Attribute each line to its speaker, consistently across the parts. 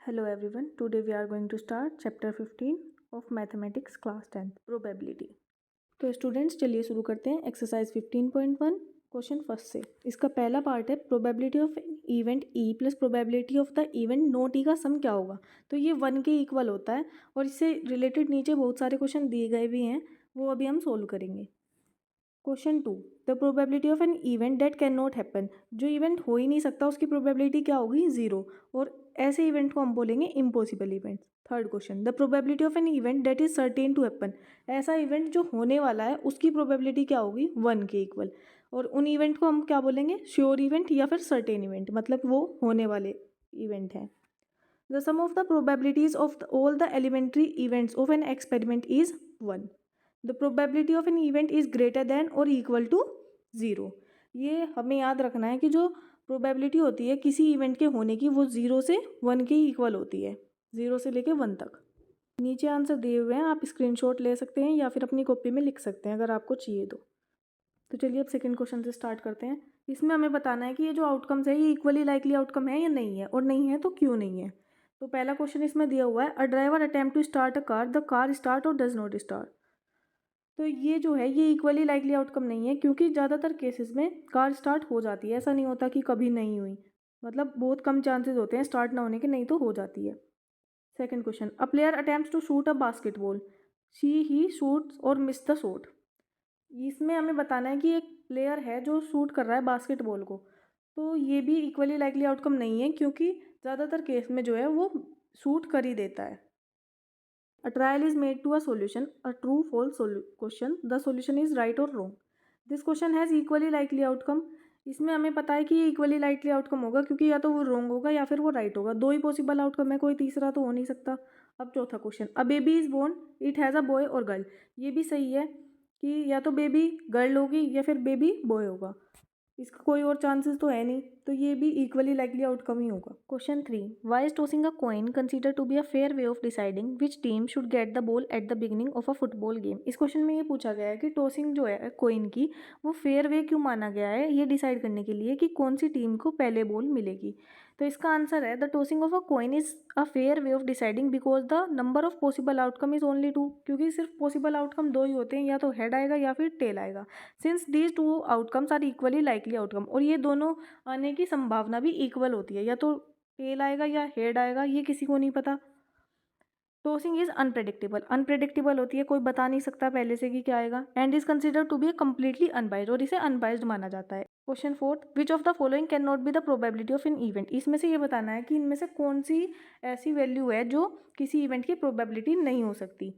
Speaker 1: Hello everyone, today we are going to start chapter 15 of mathematics class 10th probability। तो students चलिए शुरू करते हैं एक्सरसाइज 15.1 क्वेश्चन फर्स्ट से। इसका पहला पार्ट है probability of event E plus probability of the event not E का सम क्या होगा। तो ये 1 के इक्वल होता है और इससे रिलेटेड नीचे बहुत सारे क्वेश्चन दिए गए भी हैं, वो अभी हम सोल्व करेंगे। Question 2, the probability of an event that can not happen. जो इवेंट हो ही नहीं सकता उसकी प्रोबेबिलिटी क्या होगी, 0, और ऐसे इवेंट को हम बोलेंगे impossible event. Third question, the probability of an event that is certain to happen. ऐसा इवेंट जो होने वाला है उसकी प्रोबेबिलिटी क्या होगी, 1 के इक्वल, और उन इवेंट को हम क्या बोलेंगे, श्योर इवेंट या फिर सर्टेन इवेंट, मतलब वो होने वाले इवेंट हैं। The sum of the probabilities of all the elementary events of an experiment is 1। The probability of an event is greater than और इक्वल टू 0। ये हमें याद रखना है कि जो प्रोबेबिलिटी होती है किसी इवेंट के होने की वो 0 से 1 के इक्वल होती है, 0 से लेके 1 तक। नीचे आंसर दिए हुए हैं, आप स्क्रीनशॉट ले सकते हैं या फिर अपनी कॉपी में लिख सकते हैं अगर आपको चाहिए तो चलिए अब सेकंड क्वेश्चन से स्टार्ट करते हैं। इसमें हमें बताना है कि ये जो आउटकम्स है ये इक्वली लाइकली आउटकम है या नहीं है, और नहीं है तो क्यों नहीं है। तो पहला क्वेश्चन इसमें दिया हुआ है, a driver attempt to start a car, the car start और डज नॉट स्टार्ट। तो ये जो है ये इक्वली लाइकली आउटकम नहीं है, क्योंकि ज़्यादातर केसेस में कार स्टार्ट हो जाती है, ऐसा नहीं होता कि कभी नहीं हुई, मतलब बहुत कम चांसेस होते हैं स्टार्ट ना होने के, नहीं तो हो जाती है। Second question, a player attempts to shoot a basketball, she he shoots और मिस द शॉट। इसमें हमें बताना है कि एक प्लेयर है जो शूट कर रहा है बास्केटबॉल को, तो ये भी इक्वली लाइकली आउटकम नहीं है, क्योंकि ज़्यादातर केस में जो है वो शूट कर ही देता है। A trial is made to a solution, a true false question, the solution is right or wrong. This question has equally likely outcome। इसमें हमें पता है कि ये इक्वली लाइकली आउटकम होगा, क्योंकि या तो वो रॉन्ग होगा या फिर वो राइट होगा, दो ही पॉसिबल आउटकम है, कोई तीसरा तो हो नहीं सकता। अब चौथा question, a baby is born, it has a boy और गर्ल। ये भी सही है कि या तो बेबी गर्ल होगी या फिर बेबी बॉय होगा, इसका कोई और चांसेस तो है नहीं, तो ये भी इक्वली लाइकली आउटकम ही होगा। Question 3, why is tossing a coin consider to be a fair way of deciding which team should get the ball at the beginning of a football game. इस question में ये पूछा गया है कि tossing जो है कॉइन की वो फेयर वे क्यों माना गया है, ये डिसाइड करने के लिए कि कौन सी टीम को पहले बॉल मिलेगी। तो इसका आंसर है, the tossing of a coin is a fair way of deciding because the number of possible outcome is only 2। क्योंकि सिर्फ पॉसिबल आउटकम 2 ही होते हैं, या तो हेड आएगा या फिर टेल आएगा। Since these two outcomes are equally likely outcome, और ये दोनों आने की संभावना भी इक्वल होती है, या तो टेल आएगा या हेड आएगा, ये किसी को नहीं पता। टॉसिंग इज अनप्रेडिक्टेबल, अनप्रेडिक्टेबल होती है, कोई बता नहीं सकता पहले से कि क्या आएगा। And is consider to be completely unbiased, और इसे अनबाइज्ड माना जाता है। Question 4, which of the following can not be the probability of an event. इसमें से ये बताना है कि इनमें से कौन सी ऐसी वैल्यू है जो किसी इवेंट की प्रोबेबिलिटी नहीं हो सकती।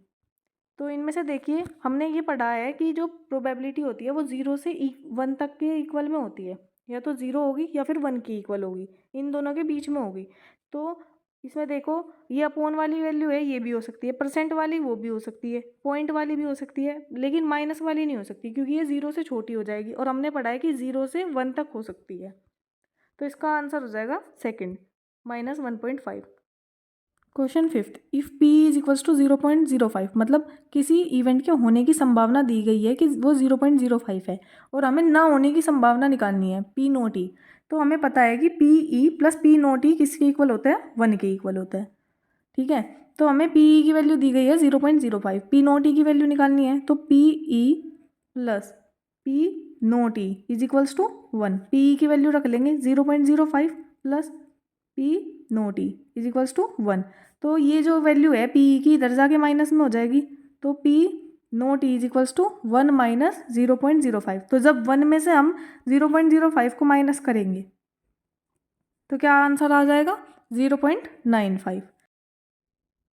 Speaker 1: तो इनमें से देखिए, हमने ये पढ़ा है कि जो प्रोबेबिलिटी होती है वो 0 से 1 तक के इक्वल में होती है, या तो 0 होगी या फिर 1 की इक्वल होगी, इन दोनों के बीच में होगी। तो इसमें देखो, ये अपॉन वाली वैल्यू है, ये भी हो सकती है, परसेंट वाली वो भी हो सकती है, पॉइंट वाली भी हो सकती है, लेकिन माइनस वाली नहीं हो सकती, क्योंकि ये 0 से छोटी हो जाएगी, और हमने पढ़ा है कि 0 से 1 तक हो सकती है। तो इसका आंसर हो जाएगा second, -1.5। Question 5, if p is equals to 0.05, मतलब किसी इवेंट के होने की संभावना दी गई है कि वो 0.05 है, और हमें ना होने की संभावना निकालनी है, p नॉट ई। तो हमें पता है कि P E plus P not E किसके इक्वल होता है, 1 के इक्वल होता है। ठीक है, तो हमें पी ई की वैल्यू दी गई है 0.05, पी नॉट ई की वैल्यू निकालनी है, तो P E plus P not E is equals to 1। P E की वैल्यू रख लेंगे 0.05 plus P not E is equals to 1। तो ये जो वैल्यू है पी की इधर जाके माइनस में हो जाएगी, तो P not E is equals to 1 minus 0.05। तो जब 1 में से हम 0.05 को माइनस करेंगे तो क्या आंसर आ जाएगा, 0.95।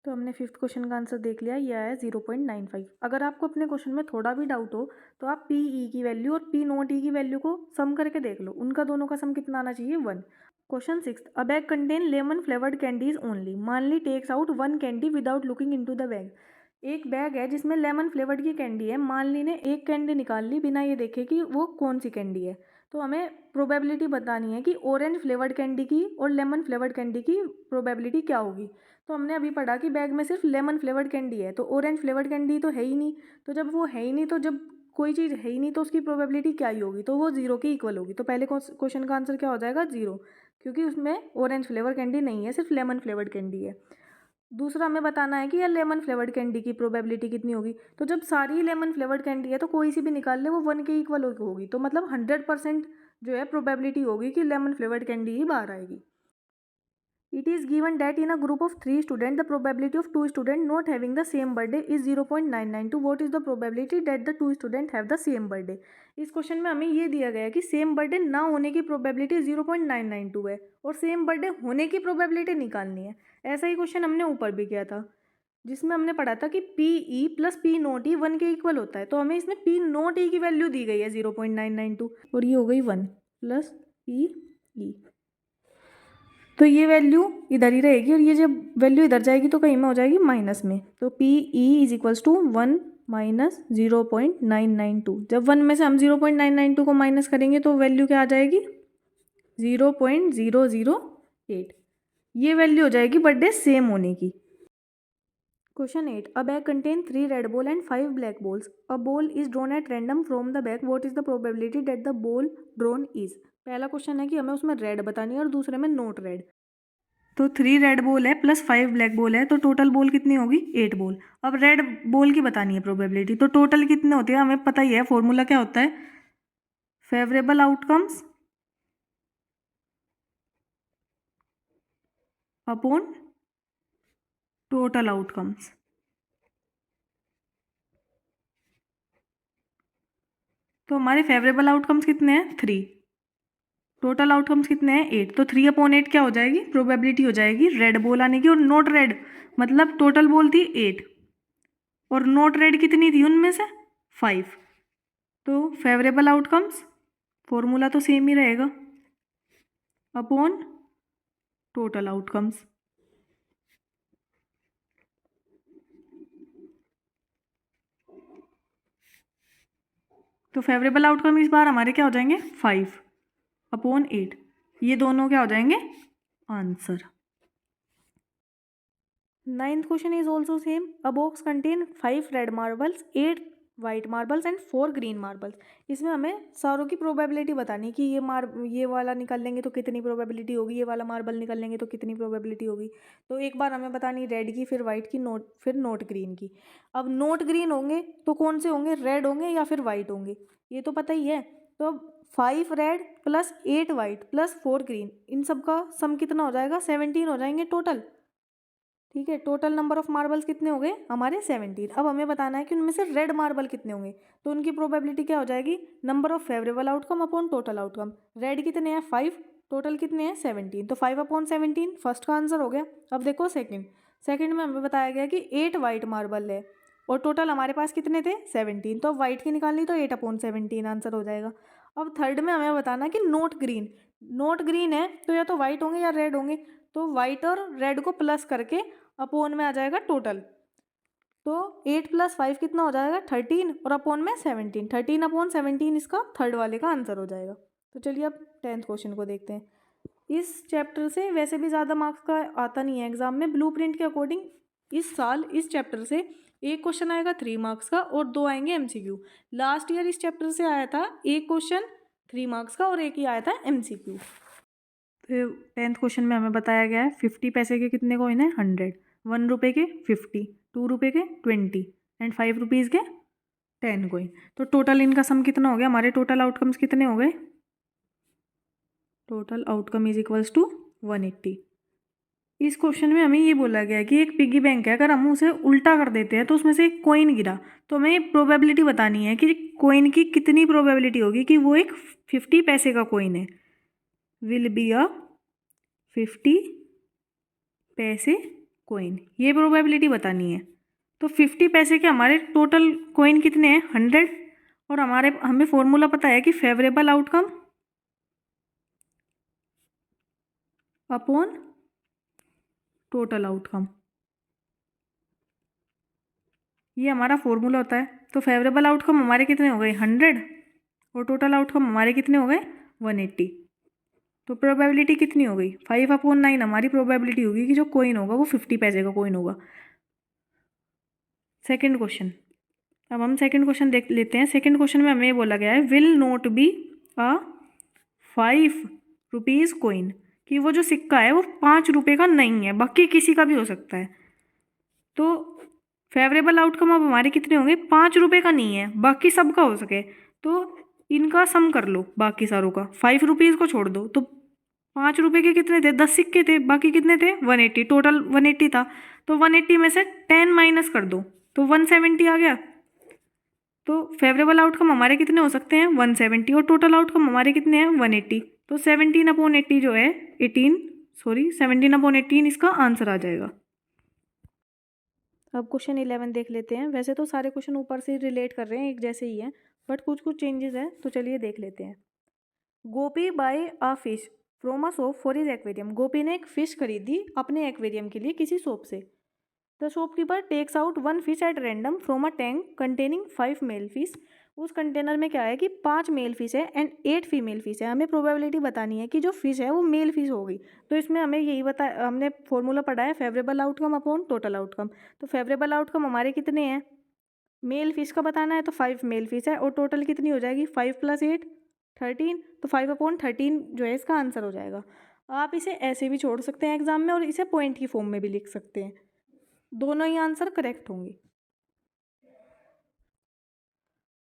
Speaker 1: तो हमने फिफ्थ क्वेश्चन का आंसर देख लिया, यह है 0.95। अगर आपको अपने क्वेश्चन में थोड़ा भी डाउट हो तो आप पी ई की वैल्यू और पी नॉट ई की वैल्यू को सम करके देख लो, उनका दोनों का सम कितना आना चाहिए, 1। Question 6, a bag contain lemon flavoured candies only, Malini takes out 1 candy without looking into the bag. एक बैग है जिसमें लेमन फ्लेवर्ड की कैंडी है, मानली ने एक कैंडी निकाल ली बिना ये देखे कि वो कौन सी कैंडी है। तो हमें प्रोबेबिलिटी बतानी है कि ऑरेंज फ्लेवर्ड कैंडी की और लेमन फ्लेवर्ड कैंडी की प्रोबेबिलिटी क्या होगी। तो हमने अभी पढ़ा कि बैग में सिर्फ लेमन फ्लेवर्ड कैंडी है, तो ऑरेंज फ्लेवर्ड कैंडी तो है ही नहीं। तो जब वो है ही नहीं, तो जब कोई चीज़ है ही नहीं तो उसकी प्रोबेबिलिटी क्या ही होगी, तो वो 0 के इक्वल होगी। तो पहले क्वेश्चन का आंसर क्या हो जाएगा, 0। क्योंकि उसमें ऑरेंज फ्लेवर कैंडी नहीं है, सिर्फ लेमन फ्लेवर्ड कैंडी है। दूसरा हमें बताना है कि यार लेमन फ्लेवर्ड कैंडी की प्रोबेबिलिटी कितनी होगी। तो जब सारी लेमन फ्लेवर्ड कैंडी है तो कोई सी भी निकाल ले, वो 1 के इक्वल होगी। तो मतलब 100% जो है प्रोबेबिलिटी होगी कि लेमन फ्लेवर्ड कैंडी ही बाहर आएगी। It is given that in a group of 3 students, the probability of 2 students not having the same birthday is 0.992. What is the probability that the 2 students have the same birthday? इस question में हमें ये दिया गया है कि same birthday ना होने की प्रोबेबिलिटी 0.992 है और सेम बर्थडे होने की प्रोबेबिलिटी निकालनी है। ऐसा ही क्वेश्चन हमने ऊपर भी किया था, जिसमें हमने पढ़ा था कि P E plus P not E 1 के इक्वल होता है। तो हमें इसमें पी नोट ई की वैल्यू दी गई है 0.992 और ये हो गई 1 प्लस पी ई। तो ये वैल्यू इधर ही रहेगी और ये जब वैल्यू इधर जाएगी तो कहीं में हो जाएगी माइनस में। तो P E is equals to 1 minus 0.992। जब 1 में से हम 0.992 को माइनस करेंगे तो वैल्यू क्या आ जाएगी 0.008। ये वैल्यू हो जाएगी बर्थडे सेम होने की। Question 8, a bag contain 3 red ball and 5 black balls. A ball is drawn at random from the bag, what is the probability that the ball drawn is. पहला question है कि हमें उसमें red बतानी है और दूसरे में नोट रेड। तो 3 रेड बॉल है प्लस 5 ब्लैक बॉल है, तो टोटल बॉल कितनी होगी 8 बॉल। अब रेड बॉल की बतानी है प्रोबेबिलिटी, तो टोटल कितने होते हैं हमें पता ही है, फॉर्मूला क्या होता है, favourable outcomes upon total outcomes. तो हमारे फेवरेबल आउटकम्स कितने हैं 3, टोटल आउटकम्स कितने हैं 8। तो 3/8 क्या हो जाएगी प्रोबेबिलिटी हो जाएगी रेड बॉल आने की। और नोट रेड मतलब टोटल बॉल थी 8 और नोट रेड कितनी थी उनमें से 5। तो फेवरेबल आउटकम्स फॉर्मूला तो सेम ही रहेगा अपॉन टोटल आउटकम्स। तो फेवरेबल आउटकम इस बार हमारे क्या हो जाएंगे 5/8। ये दोनों क्या हो जाएंगे answer. 9th question is also same. A box contain 5 red marbles, 8 white marbles and 4 green marbles. इसमें हमें सारों की प्रोबेबिलिटी बतानी कि ये वाला निकाल लेंगे तो कितनी प्रोबेबिलिटी होगी, ये वाला मार्बल निकाल लेंगे तो कितनी प्रोबेबिलिटी होगी। तो एक बार हमें बतानी रेड की, फिर वाइट की, फिर नोट ग्रीन की। अब नोट ग्रीन होंगे तो कौन से होंगे, रेड होंगे या फिर वाइट होंगे, ये तो पता ही है। तो अब 5 red plus 8 white plus 4 green, इन सब का सम कितना हो जाएगा 17 हो जाएंगे टोटल। ठीक है, टोटल नंबर ऑफ मार्बल्स कितने हो गए हमारे 17। अब हमें बताना है कि उनमें से रेड मार्बल कितने होंगे। तो उनकी प्रोबेबिलिटी क्या हो जाएगी number of favourable outcome upon total outcome. Red कितने हैं 5, टोटल कितने हैं 17, तो 5/17 फर्स्ट का आंसर हो गया। अब देखो सेकंड में हमें बताया गया कि 8 वाइट मार्बल है और टोटल हमारे पास कितने थे 17। तो वाइट की निकालनी तो 8/17 आंसर हो जाएगा। अब थर्ड में हमें बताना कि नोट ग्रीन है तो या तो वाइट होंगे या रेड होंगे। तो वाइट और रेड को प्लस करके अपोन में आ जाएगा टोटल। तो 8 + 5 कितना हो जाएगा 13 और अपोन में 17, 13/17 इसका थर्ड वाले का आंसर हो जाएगा। तो चलिए अब 10th क्वेश्चन को देखते हैं। इस चैप्टर से वैसे भी ज़्यादा मार्क्स का आता नहीं है एग्जाम में। ब्लूप्रिंट के अकॉर्डिंग इस साल इस चैप्टर से एक क्वेश्चन आएगा 3 मार्क्स का और 2 आएंगे MCQ। लास्ट ईयर इस चैप्टर से आया था एक क्वेश्चन 3 मार्क्स का और एक ही आया था MCQ। तो 10th क्वेश्चन में हमें बताया गया है 50 पैसे के कितने कॉइन है 100, 1 रुपये के 50, 2 रुपये के 20 एंड 5 रुपीज़ के 10 कॉइन। तो टोटल इनका सम कितना हो गया, हमारे टोटल आउटकम्स कितने हो गए, total outcome is equals to 180। इस क्वेश्चन में हमें ये बोला गया है कि एक पिगी बैंक है, अगर हम उसे उल्टा कर देते हैं तो उसमें से एक कॉइन गिरा, तो हमें प्रोबेबिलिटी बतानी है कि कॉइन की कितनी प्रोबेबिलिटी होगी कि वो एक 50 पैसे का कॉइन है, विल बी अ 50 पैसे कॉइन, ये प्रोबेबिलिटी बतानी है। तो 50 पैसे के हमारे टोटल कॉइन कितने हैं 100 और हमें फॉर्मूला पता है कि favourable outcome upon total outcome, ये हमारा फॉर्मूला होता है। तो फेवरेबल आउटकम हमारे कितने हो गए 100 और टोटल आउटकम हमारे कितने हो गए 180। तो प्रोबेबिलिटी कितनी हो गई 5/9 हमारी प्रोबेबिलिटी होगी कि जो कॉइन होगा वो 50 पैसे का कॉइन होगा। सेकंड क्वेश्चन, अब हम सेकंड क्वेश्चन देख लेते हैं। सेकंड क्वेश्चन में हमें बोला गया है will note be a 5 rupees coin कि वो जो सिक्का है वो 5 रुपये का नहीं है, बाकी किसी का भी हो सकता है। तो फेवरेबल आउटकम अब हमारे कितने होंगे, 5 रुपये का नहीं है, बाकी सबका हो सके तो इनका सम कर लो, बाकी सारों का 5 रुपीज़ को छोड़ दो। तो 5 रुपये के कितने थे, 10 सिक्के थे, बाकी कितने थे 180, टोटल 180 था। तो 180 में से 10 माइनस कर दो तो 170 आ गया। तो फेवरेबल आउटकम हमारे कितने हो सकते हैं 170 और टोटल आउटकम हमारे कितने हैं 180। तो 17/80 जो है 17/18 इसका आंसर आ जाएगा। अब क्वेश्चन 11 देख लेते हैं। वैसे तो सारे क्वेश्चन ऊपर से रिलेट कर रहे हैं, एक जैसे ही हैं, बट कुछ कुछ चेंजेस हैं, तो चलिए देख लेते हैं। Gopi buy a fish from a shop for his aquarium. Gopi ने एक फिश खरीदी अपने एक्वेरियम के लिए किसी शॉप से। The shopkeeper takes out 1 fish at random from a tank containing 5 male fish. उस कंटेनर में क्या है कि 5 मेल फिश है एंड 8 फीमेल फिश है। हमें प्रोबेबिलिटी बतानी है कि जो फिश है वो मेल फिश होगी। तो इसमें हमें यही हमने फॉर्मूला पढ़ा है favourable outcome upon total outcome. तो फेवरेबल आउटकम हमारे कितने हैं, मेल फिश का बताना है तो 5 मेल फिश है और टोटल कितनी हो जाएगी 5 + 8 13। तो 5/13 जो है इसका आंसर हो जाएगा। आप इसे ऐसे भी छोड़ सकते हैं एग्जाम में और इसे पॉइंट की फॉर्म में भी लिख सकते हैं, दोनों ही आंसर करेक्ट होंगे।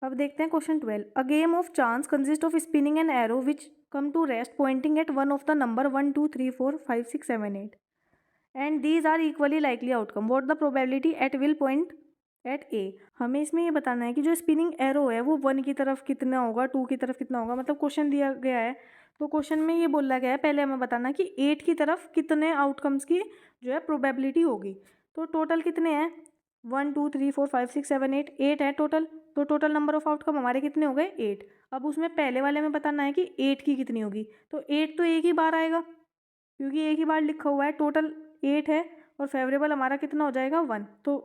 Speaker 1: अब देखते हैं question 12। A game of chance consist of spinning an arrow which come to rest pointing at one of the number 1 2 3 4 5 6 7 8 and these are equally likely outcome. What the probability it will point at a. हमें इसमें ये बताना है कि जो spinning arrow है वो 1 की तरफ कितना होगा, 2 की तरफ कितना होगा। मतलब क्वेश्चन दिया गया है तो क्वेश्चन में ये बोला गया है पहले हमें बताना कि 8 की तरफ कितने आउटकम्स की जो है प्रोबेबिलिटी होगी। तो टोटल कितने हैं 1 2 3 4 5 6 7 8 8 है टोटल। तो टोटल नंबर ऑफ आउटकम हमारे कितने हो गए 8। अब उसमें पहले वाले में बताना है कि 8 की कितनी होगी। तो 8 तो एक ही बार आएगा क्योंकि एक ही बार लिखा हुआ है, टोटल 8 है और फेवरेबल हमारा कितना हो जाएगा 1। तो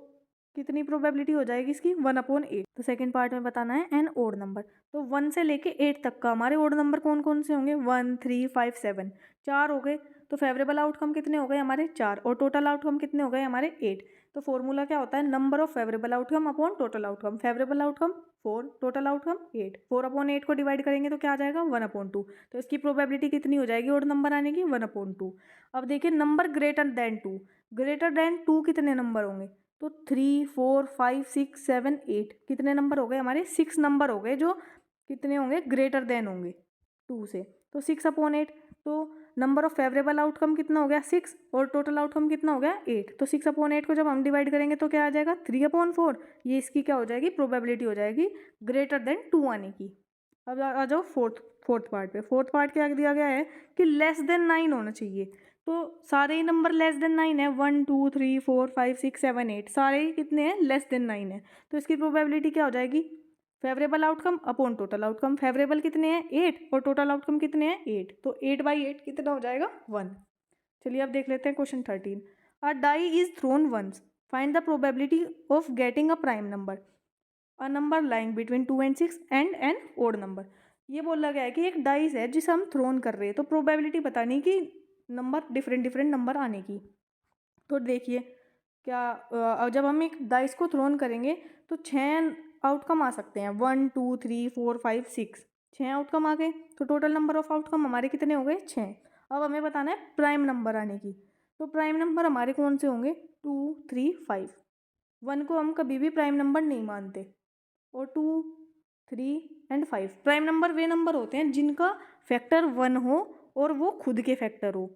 Speaker 1: कितनी प्रोबेबिलिटी हो जाएगी इसकी 1/8। तो सेकंड पार्ट में बताना है एन ओड नंबर। तो 1 से लेके 8 तक का हमारे ओड नंबर कौन कौन से होंगे 1 3 5 7 4 हो गए। तो फेवरेबल आउटकम कितने हो गए हमारे 4 और टोटल आउटकम कितने हो गए हमारे 8। तो फॉर्मूला क्या होता है number of favourable outcome upon total outcome. Favourable outcome 4, total outcome 8। 4/8 को डिवाइड करेंगे तो क्या आ जाएगा 1/2। तो इसकी प्रोबेबिलिटी कितनी हो जाएगी ओड नंबर आने की 1/2। अब देखिए number greater than 2, greater than 2 कितने नंबर होंगे। तो 3 4 5 6 7 8 कितने नंबर हो गए हमारे 6 नंबर हो गए जो कितने होंगे ग्रेटर देन होंगे 2 से। तो 6/8। तो नंबर ऑफ फेवरेबल आउटकम कितना हो गया 6 और टोटल आउटकम कितना हो गया 8। तो 6/8 को जब हम डिवाइड करेंगे तो क्या आ जाएगा 3/4। ये इसकी क्या हो जाएगी प्रोबेबिलिटी हो जाएगी ग्रेटर देन 2 आने की। अब आ जाओ फोर्थ पार्ट पे। फोर्थ पार्ट क्या दिया गया है कि लेस देन 9 होना चाहिए। तो सारे ही नंबर लेस देन 9 है 1 2 3 4 5 6 7 8 सारे ही कितने हैं लेस देन 9 है। तो इसकी प्रोबेबिलिटी क्या हो जाएगी favourable outcome upon total outcome. Favourable कितने हैं 8 और टोटल आउटकम कितने हैं 8। तो 8/8 कितना हो जाएगा 1। चलिए अब देख लेते हैं question 13। A die is thrown once, find the probability of getting a prime number. A number lying between 2 and 6 and an odd number. ये बोला गया है कि एक डाइस है जिसे हम थ्रोन कर रहे हैं, तो प्रोबेबिलिटी बतानी कि नंबर डिफरेंट डिफरेंट नंबर आने की। तो देखिए क्या जब हम एक डाइस को थ्रोन करेंगे तो 6 आउटकम आ सकते हैं 1 2 3 4 5 6 6 आउटकम आ गए। तो टोटल नंबर ऑफ आउटकम हमारे कितने हो गए 6। अब हमें बताना है प्राइम नंबर आने की। तो प्राइम नंबर हमारे कौन से होंगे 2 3 5। 1 को हम कभी भी प्राइम नंबर नहीं मानते और 2 3 and 5 prime number way number होते हैं जिनका फैक्टर 1 हो और वो खुद के फैक्टर हो।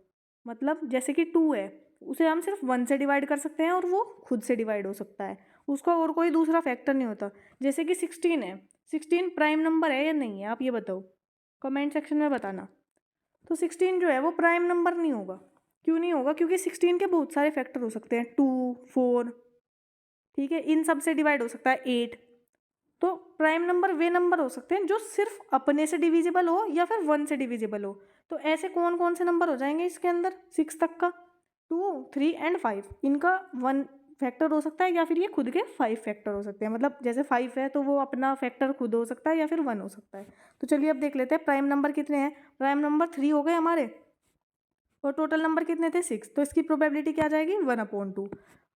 Speaker 1: मतलब जैसे कि 2 है उसे हम सिर्फ 1 से डिवाइड कर सकते हैं और वो खुद से डिवाइड हो सकता है, उसका और कोई दूसरा फैक्टर नहीं होता। जैसे कि 16 है, 16 प्राइम नंबर है या नहीं है आप ये बताओ कमेंट सेक्शन में बताना। तो 16 जो है वो प्राइम नंबर नहीं होगा। क्यों नहीं होगा क्योंकि 16 के बहुत सारे फैक्टर हो सकते हैं 2 4, ठीक है, इन सब से डिवाइड हो सकता है 8। तो प्राइम नंबर वे नंबर हो सकते हैं जो सिर्फ अपने से डिविजिबल हो या फिर 1 से डिविजिबल हो। तो ऐसे कौन कौन से नंबर हो जाएंगे इसके अंदर 6 तक का 2 3 एंड 5 इनका 1 फैक्टर हो सकता है या फिर ये खुद के 5 फैक्टर हो सकते हैं। मतलब जैसे 5 है तो वो अपना फैक्टर खुद हो सकता है या फिर 1 हो सकता है। तो चलिए अब देख लेते हैं प्राइम नंबर कितने हैं। प्राइम नंबर 3 हो गए हमारे और टोटल नंबर कितने थे 6। तो इसकी प्रोबेबिलिटी क्या आ जाएगी 1/2।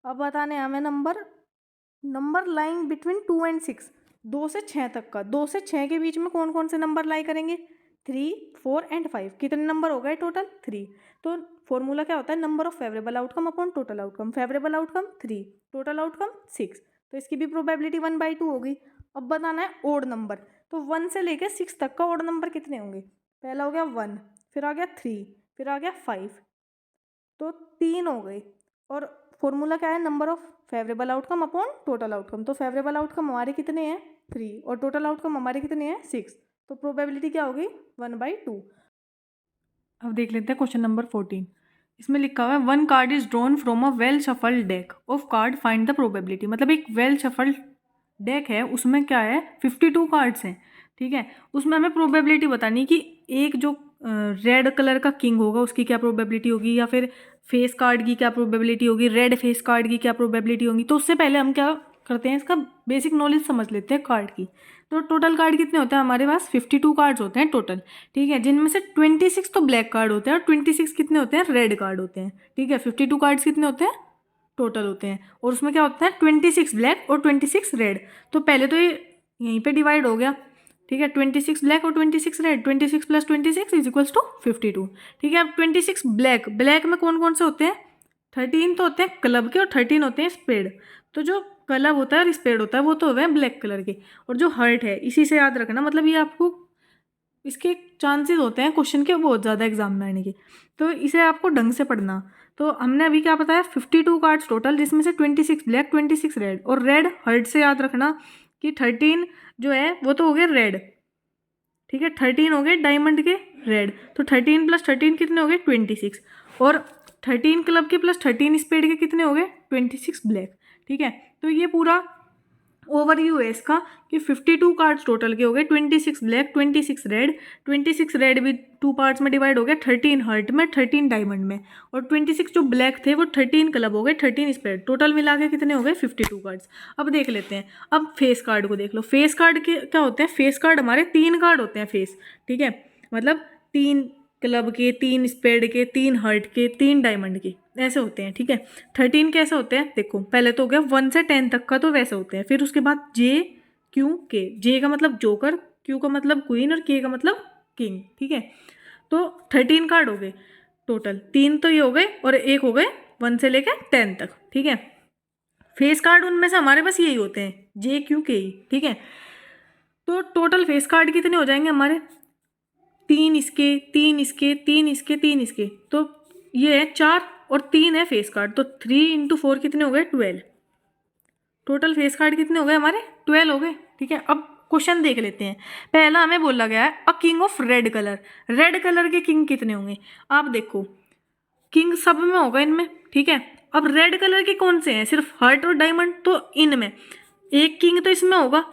Speaker 1: अब बताने हमें नंबर लाइंग बिटवीन 2 and 6 2 से 6 तक का। 2 से 6 के बीच में कौन कौन से नंबर लाई करेंगे 3, 4 एंड 5, कितने नंबर हो गए टोटल? 3। तो फॉर्मूला क्या होता है? Number of favourable outcome upon total outcome. Favourable outcome 3, total outcome 6, तो इसकी भी प्रोबेबिलिटी 1/2 होगी। अब बताना है ओड नंबर, तो 1 से लेके 6 तक का ओड नंबर कितने होंगे? पहला हो गया 1, फिर आ गया 3, फिर आ गया 5, तो 3 हो गई। और फॉर्मूला क्या है? Number of favourable outcome upon total outcome. तो फेवरेबल आउटकम हमारे कितने हैं? 3, और टोटल आउटकम हमारे कितने हैं? 6, तो प्रोबेबिलिटी क्या होगी? 1/2। अब देख लेते हैं क्वेश्चन नंबर 14। इसमें लिखा हुआ है 1 card is drawn from a well shuffled deck of card, find the probability. मतलब एक वेल शफल्ड डेक है, उसमें क्या है? 52 कार्ड्स हैं, ठीक है। उसमें हमें प्रोबेबिलिटी बतानी कि एक जो रेड कलर का किंग होगा उसकी क्या प्रोबेबिलिटी होगी, या फिर फेस कार्ड की क्या प्रोबेबिलिटी होगी, रेड फेस कार्ड की क्या प्रोबेबिलिटी होगी। तो उससे पहले हम क्या करते हैं, इसका बेसिक नॉलेज समझ लेते हैं कार्ड की। तो टोटल कार्ड कितने होते हैं हमारे पास? 52 कार्ड्स होते हैं टोटल, ठीक है, जिनमें से 26 तो ब्लैक कार्ड होते हैं और 26 कितने होते हैं? रेड कार्ड होते हैं, ठीक है। 52 कार्ड्स कितने होते हैं टोटल होते हैं, और उसमें क्या होता है? 26 ब्लैक और 26 रेड। तो पहले तो ये यहीं पे डिवाइड हो गया, ठीक है। 26 ब्लैक और 26 रेड, 26 + 26 इज इक्वल्स टू 52, ठीक है। अब 26 ब्लैक, ब्लैक में कौन कौन से होते हैं? 13 तो होते हैं क्लब के और 13 होते हैं स्पेड। तो जो क्लब होता है और स्पेड होता है वो तो हो गए ब्लैक कलर के, और जो हर्ट है इसी से याद रखना। मतलब ये आपको इसके चांसेस होते हैं क्वेश्चन के बहुत ज़्यादा एग्जाम में आने के, तो इसे आपको ढंग से पढ़ना। तो हमने अभी क्या बताया? 52 कार्ड्स टोटल, जिसमें से 26 ब्लैक, 26 रेड, और रेड हर्ट से याद रखना कि 13 जो है वो तो हो गए रेड, ठीक है। 13 हो गए डायमंड के रेड, तो 13 + 13 कितने हो गए? 26, और 13 क्लब के + 13 स्पेड के कितने हो गए? 26 ब्लैक, ठीक है। तो ये पूरा ओवरव्यू है इसका कि 52 कार्ड्स टोटल के हो गए, 26 ब्लैक, 26 रेड, 26 रेड भी 2 पार्ट्स में डिवाइड हो गया, 13 हर्ट में, 13 डायमंड में, और 26 जो ब्लैक थे वो 13 क्लब हो गए, 13 स्प्रेड, टोटल मिला के कितने हो गए? 52 कार्ड्स। अब देख लेते हैं, अब फेस कार्ड को देख लो। फेस कार्ड के क्या होते हैं? फेस कार्ड हमारे 3 कार्ड होते हैं फेस, ठीक है, मतलब 3 क्लब के, 3 स्पेड के, 3 हर्ट के, 3 डायमंड के, ऐसे होते हैं, ठीक है। 13 कैसे होते हैं? देखो पहले तो हो गया 1 से 10 तक का, तो वैसे होते हैं। फिर उसके बाद जे, क्यू, के। जे का मतलब जोकर, क्यू का मतलब क्वीन, और के का मतलब किंग, ठीक है। तो 13 कार्ड हो गए टोटल, 3 तो ये हो गए और एक हो गए 1 से लेकर 10 तक, ठीक है। फेस कार्ड उनमें से हमारे पास यही होते हैं, जे, क्यू, के ही, ठीक है। तो टोटल फेस कार्ड कितने हो जाएंगे हमारे? 3 इसके, 3 इसके, 3 इसके, 3 इसके, तो ये है 4, और 3 है फेस कार्ड, तो 3 × 4 कितने हो गए? 12। टोटल फेस कार्ड कितने हो गए हमारे? 12 हो गए, ठीक है। अब क्वेश्चन देख लेते हैं। पहला हमें बोला गया है a king of red colour. Red colour के किंग कितने होंगे? आप देखो, किंग सब में होगा इनमें, ठीक है। अब रेड कलर के कौन से हैं? सिर्फ हर्ट और डायमंड, तो इनमें एक किंग तो इसमें होगा,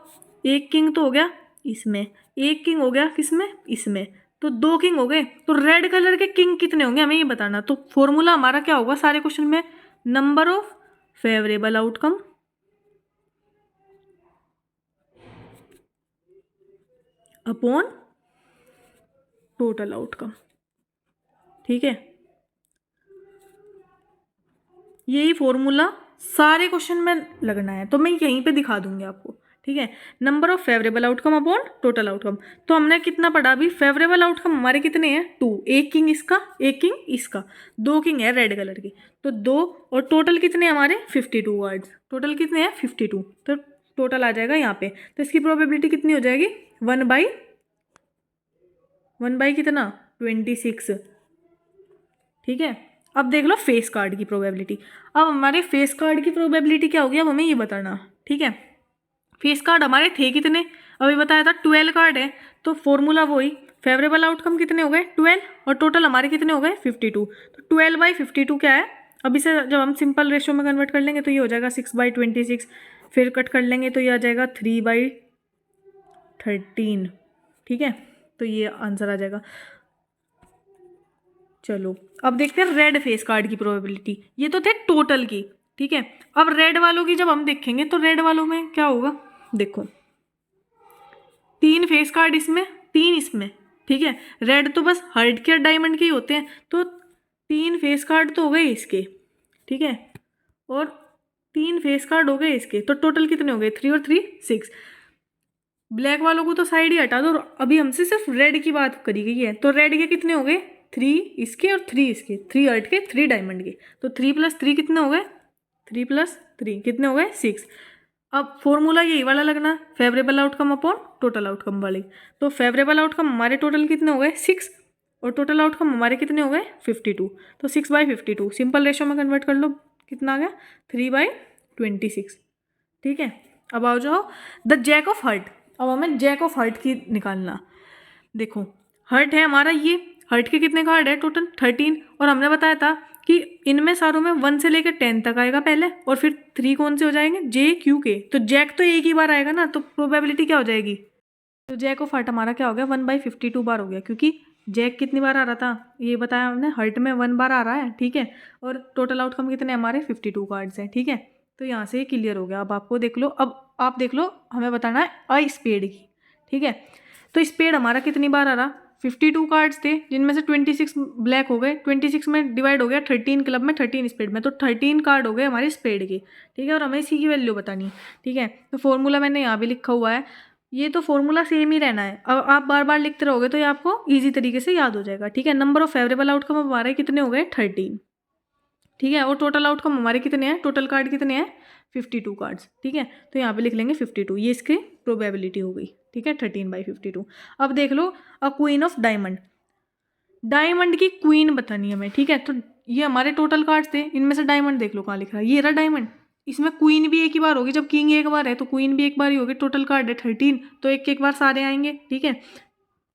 Speaker 1: एक किंग तो हो गया इसमें, एक किंग हो गया किसमें? इसमें, तो 2 किंग हो गए। तो रेड कलर के किंग कितने होंगे हमें ये बताना। तो फॉर्मूला हमारा क्या होगा सारे क्वेश्चन में? Number of favourable outcome upon total outcome, ठीक है। यही फॉर्मूला सारे क्वेश्चन में लगना है, तो मैं यहीं पे दिखा दूंगी आपको, ठीक है। Number of favourable outcome upon total outcome. तो हमने कितना पढ़ा अभी? फेवरेबल आउटकम हमारे कितने हैं? 2, एक किंग इसका, एक किंग इसका, 2 किंग है रेड कलर की, तो 2, और टोटल कितने हमारे? 52 वर्ड्स, टोटल कितने हैं? 52, तो टोटल आ जाएगा यहाँ पे। तो इसकी प्रोबेबिलिटी कितनी हो जाएगी? 1/1 कितना? 26, ठीक है। अब देख लो फेस कार्ड की प्रोबेबिलिटी। अब हमारे फेस कार्ड की प्रोबेबिलिटी क्या होगी अब हमें ये बताना, ठीक है। फेस कार्ड हमारे थे कितने? अभी बताया था 12 कार्ड है, तो फॉर्मूला वही, फेवरेबल आउटकम कितने हो गए? 12, और टोटल हमारे कितने हो गए? 52। तो 12/52 क्या है? अब इसे जब हम सिंपल रेशियो में कन्वर्ट कर लेंगे तो ये हो जाएगा 6/26, फिर कट कर लेंगे तो ये आ जाएगा 3/13, ठीक है। तो ये आंसर आ जाएगा। चलो अब देखते हैं रेड फेस कार्ड की प्रोबेबिलिटी। ये तो थे टोटल की, ठीक है। अब रेड वालों की जब हम देखेंगे तो रेड वालों में क्या होगा? देखो 3 फेस कार्ड इसमें, 3 इसमें, ठीक है। रेड तो बस हर्ट के और डायमंड के ही होते हैं, तो 3 फेस कार्ड तो हो गए इसके, ठीक है, और 3 फेस कार्ड हो गए इसके, तो टोटल कितने हो गए? 3 और 3 6। ब्लैक वालों को तो साइड ही हटा दो, अभी हमसे सिर्फ रेड की बात करी गई है। तो रेड के कितने हो गए, 3 इसके और 3 इसके, 3 हट के 3 डायमंड के, तो 3 + 3 कितने हो गए, 3 + 3 कितने हो गए, 6। अब फॉर्मूला यही वाला लगना, favourable outcome upon total outcome वाली। तो फेवरेबल आउटकम हमारे टोटल कितने हो गए 6, और टोटल आउटकम हमारे कितने हो गए 52। तो 6/52 सिंपल रेशो में कन्वर्ट कर लो, कितना आ गया 3/26। ठीक है, अब आओ जाओ द जैक ऑफ हर्ट। अब हमें जैक ऑफ हर्ट की निकालना। देखो हर्ट है हमारा, ये हर्ट के कितने कार्ड है टोटल 13, और हमने बताया था कि इनमें सारों में 1 से लेकर 10 तक आएगा पहले, और फिर 3 कौन से हो जाएंगे, जे क्यू के। तो जैक तो एक ही बार आएगा ना, तो प्रोबेबिलिटी क्या हो जाएगी, तो जैक ऑफ हर्ट हमारा क्या हो गया 1/52 बार हो गया, क्योंकि जैक कितनी बार आ रहा था ये बताया हमने, हर्ट में 1 बार आ रहा है। ठीक है, और टोटल आउटकम कितने हमारे 52 कार्ड्स हैं। ठीक है, तो यहाँ से ये क्लियर हो गया। अब आपको देख लो, अब आप देख लो, हमें बताना है आई स्पेड की। ठीक है, तो स्पेड हमारा कितनी बार आ रहा, 52 कार्ड्स थे जिनमें से 26 ब्लैक हो गए, 26 में डिवाइड हो गया 13 क्लब में, 13 स्पेड में, तो 13 कार्ड हो गए हमारे स्पेड के। ठीक है, और हमें इसी की वैल्यू बतानी है। ठीक है, तो फॉर्मूला मैंने यहाँ भी लिखा हुआ है, ये तो फॉर्मूला सेम ही रहना है। अब आप बार बार लिखते रहोगे तो ये आपको ईजी तरीके से याद हो जाएगा। ठीक है, नंबर ऑफ फेवरेबल आउटकम हमारे कितने हो गए 13। ठीक है, और टोटल आउटकम हमारे कितने हैं, टोटल कार्ड कितने हैं 52 कार्ड्स। ठीक है, तो यहाँ पे लिख लेंगे 52, ये इसकी प्रोबेबिलिटी हो गई। ठीक है, 13/52। अब देख लो a queen of diamond, diamond की क्वीन बतानी है हमें। ठीक है, तो ये हमारे टोटल कार्ड्स थे, इनमें से डायमंड देख लो कहाँ लिख रहा है, ये रहा डायमंड। इसमें क्वीन भी एक ही बार होगी, जब किंग एक बार है तो क्वीन भी एक बार ही होगी। टोटल कार्ड है 13, तो एक बार सारे आएंगे। ठीक है,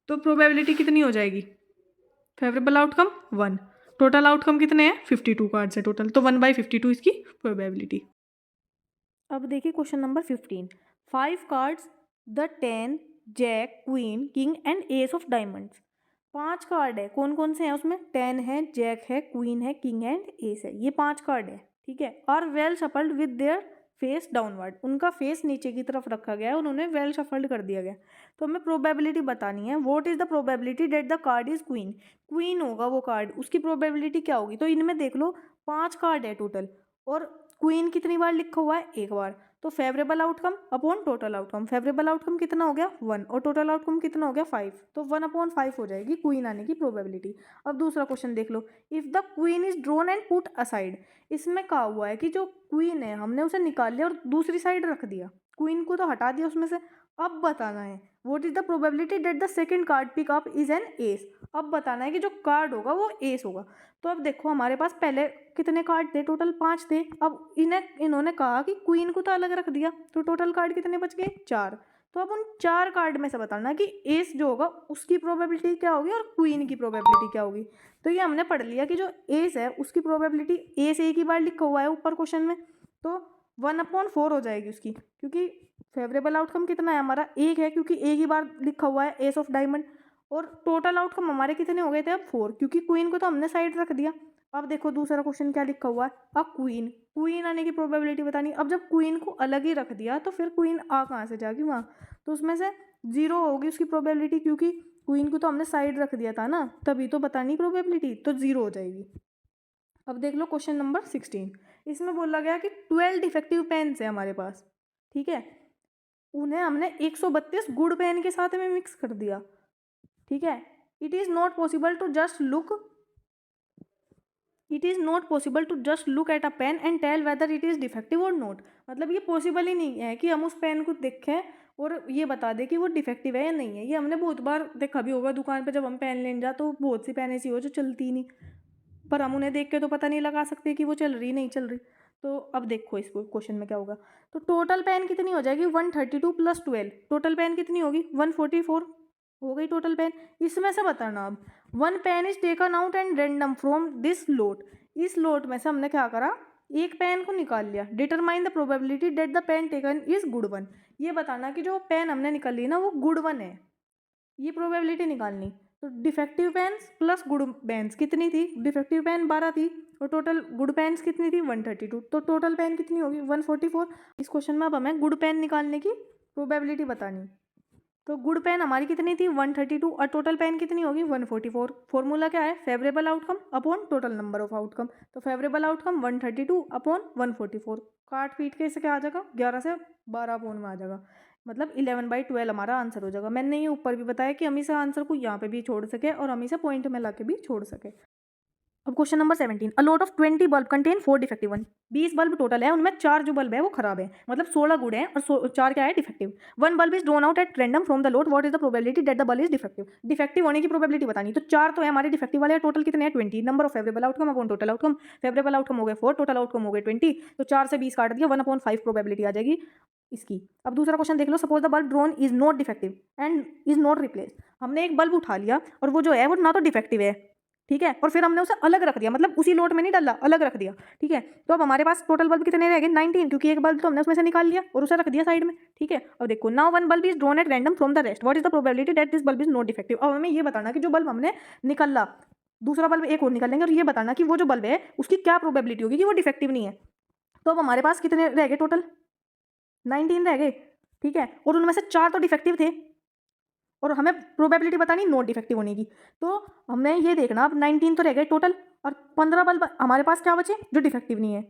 Speaker 1: तो प्रोबेबिलिटी कितनी हो जाएगी, फेवरेबल आउटकम 1, टोटल आउटकम कितने हैं 52 कार्ड्स है टोटल, तो 1/52 इसकी प्रोबेबिलिटी। अब देखिए question number 15, 5 cards the 10 jack queen king and ace of diamonds. 5 card है, कौन कौन से हैं उसमें, 10 है, जैक है, क्वीन है, किंग एंड एस है, ये 5 कार्ड है। ठीक है, और well shuffled with their face downward, उनका फेस नीचे की तरफ रखा गया है, उन्होंने वेल शफल्ड कर दिया गया। तो हमें प्रोबेबिलिटी बतानी है, what is the probability that the card is queen, queen होगा वो कार्ड, उसकी प्रोबेबिलिटी क्या होगी। तो इनमें देख लो 5 कार्ड है टोटल, और क्वीन कितनी बार लिखा हुआ है, एक बार। तो favourable outcome upon total outcome, favourable outcome कितना हो गया 1, और टोटल आउटकम कितना हो गया 5, तो 1/5 हो जाएगी क्वीन आने की प्रोबेबिलिटी। अब दूसरा क्वेश्चन देख लो, if the queen is drawn and put aside, इसमें कहा हुआ है कि जो क्वीन है हमने उसे निकाल लिया और दूसरी साइड रख दिया, क्वीन को तो हटा दिया उसमें से। अब बताना है what is the probability that the second card pick up is an ace, अब बताना है कि जो कार्ड होगा वो एस होगा। तो अब देखो हमारे पास पहले कितने कार्ड थे, टोटल 5 थे। अब इन्होंने कहा कि क्वीन को तो अलग रख दिया, तो टोटल कार्ड कितने बच गए 4। तो अब उन 4 कार्ड में से बताना कि एस जो होगा उसकी प्रोबेबिलिटी क्या होगी और क्वीन की प्रोबेबिलिटी क्या होगी। तो ये हमने पढ़ लिया कि जो एस है उसकी प्रोबेबिलिटी, एस एक ही बार लिखा हुआ है ऊपर क्वेश्चन में, तो 1/4 हो जाएगी उसकी, क्योंकि फेवरेबल आउटकम कितना है हमारा, एक है, क्योंकि एक ही बार लिखा हुआ है एस ऑफ डायमंड। और टोटल आउटकम हमारे कितने हो गए थे अब 4, क्योंकि क्वीन को तो हमने साइड रख दिया। अब देखो दूसरा क्वेश्चन क्या लिखा हुआ है, अब क्वीन, क्वीन आने की प्रोबेबिलिटी बतानी। अब जब क्वीन को अलग ही रख दिया तो फिर क्वीन आ कहाँ से जाएगी वहाँ, तो उसमें से 0 होगी उसकी प्रोबेबिलिटी, क्योंकि क्वीन को तो हमने साइड रख दिया था ना, तभी तो बतानी प्रोबेबिलिटी, तो 0 हो जाएगी। अब देख लो क्वेश्चन नंबर 16, इसमें बोला गया कि 12 डिफेक्टिव पेन्स है हमारे पास। ठीक है, उन्हें हमने 132 गुड पेन के साथ में मिक्स कर दिया। ठीक है, it is not possible to just look, it is not possible to just look at a pen and tell whether it is defective और नॉट, मतलब ये पॉसिबल ही नहीं है कि हम उस पेन को देखें और ये बता दें कि वो डिफेक्टिव है या नहीं है। ये हमने बहुत बार देखा भी होगा दुकान पे, जब हम पेन लेने जाए तो बहुत सी पेन ऐसी हो जो चलती ही नहीं, पर हम उन्हें देख के तो पता नहीं लगा सकते कि वो चल रही नहीं चल रही। तो अब देखो इस क्वेश्चन में क्या होगा, तो टोटल पेन कितनी हो जाएगी 132 + 12, टोटल पेन कितनी होगी 144 हो गई टोटल पेन। इसमें से बताना अब, 1 pen is taken out and random from this lot, इस लोट में से हमने क्या करा, एक पेन को निकाल लिया। Determine the probability that the pen taken is good 1, ये बताना कि जो पेन हमने निकाल ली ना वो गुड 1 है, ये प्रोबेबिलिटी निकालनी। तो defective pens plus good pens कितनी थी, डिफेक्टिव पेन 12 थी और टोटल गुड पेन्स कितनी थी 132, तो टोटल पेन कितनी होगी 144। इस क्वेश्चन में अब हमें गुड पेन निकालने की प्रोबेबिलिटी बतानी। तो गुड पेन हमारी कितनी थी 132 और टोटल पेन कितनी होगी 144। फॉर्मूला क्या है, favourable outcome upon total number of outcome, तो फेवरेबल आउटकम 132 अपॉन 144, काट पीट के इसे क्या आ जाएगा 11 से 12 अपोन में आ जाएगा। मतलब 11/12 हमारा आंसर हो जाएगा। मैंने ये ऊपर भी बताया कि हम इस आंसर को यहाँ पे भी छोड़ सके और हम इसे पॉइंट में ला के भी छोड़ सके। अब question number 17, a lot of 20 bulb contain 4 defective one. 20 bulb total है, उनमें 4 जो बल्ब है वो खराब है, मतलब 16 गुड है और 4 क्या है defective. One bulb is drawn out at random from the lot, what is the probability that the bulb is defective. Defective होने की प्रोबेबिलिटी बतानी, तो 4 तो है हमारे डिफेक्टिव वाले, टोटल कितने हैं 20। Number of favourable outcome upon total outcome, favourable outcome हो गए 4, टोटल आउटकम हो गए 20, तो 4 से 20 काट दिया, 1/5 प्रोबेबिलिटी आ जाएगी इसकी। अब दूसरा क्वेश्चन देख लो, suppose the bulb drawn is not defective and is not replace. हमने एक बल्ब उठा लिया और वो जो है वो ना तो डिफेक्टिव है, ठीक है, और फिर हमने उसे अलग रख दिया, मतलब उसी लोट में नहीं डाला, अलग रख दिया, ठीक है। तो अब हमारे पास टोटल बल्ब कितने रह गए 19, क्योंकि एक बल्ब तो हमने उसमें से निकाल लिया और उसे रख दिया साइड में, ठीक है। अब देखो, now one bulb is drawn at random from the rest, what is the probability that this bulb is not defective. अब हमें ये बताना कि जो बल्ब हमने निकाला, दूसरा बल्ब एक और निकाल लेंगे और ये बताना कि वो जो बल्ब है उसकी क्या प्रोबेबिलिटी होगी कि वो डिफेक्टिव नहीं है। तो अब हमारे पास कितने रह गए टोटल 19 रह गए, ठीक है, और उनमें से 4 तो डिफेक्टिव थे और हमें प्रोबेबिलिटी बतानी नॉट डिफेक्टिव होने की। तो हमें ये देखना, अब 19 तो रह गए टोटल और 15 बल्ब हमारे पास क्या बचे जो डिफेक्टिव नहीं है,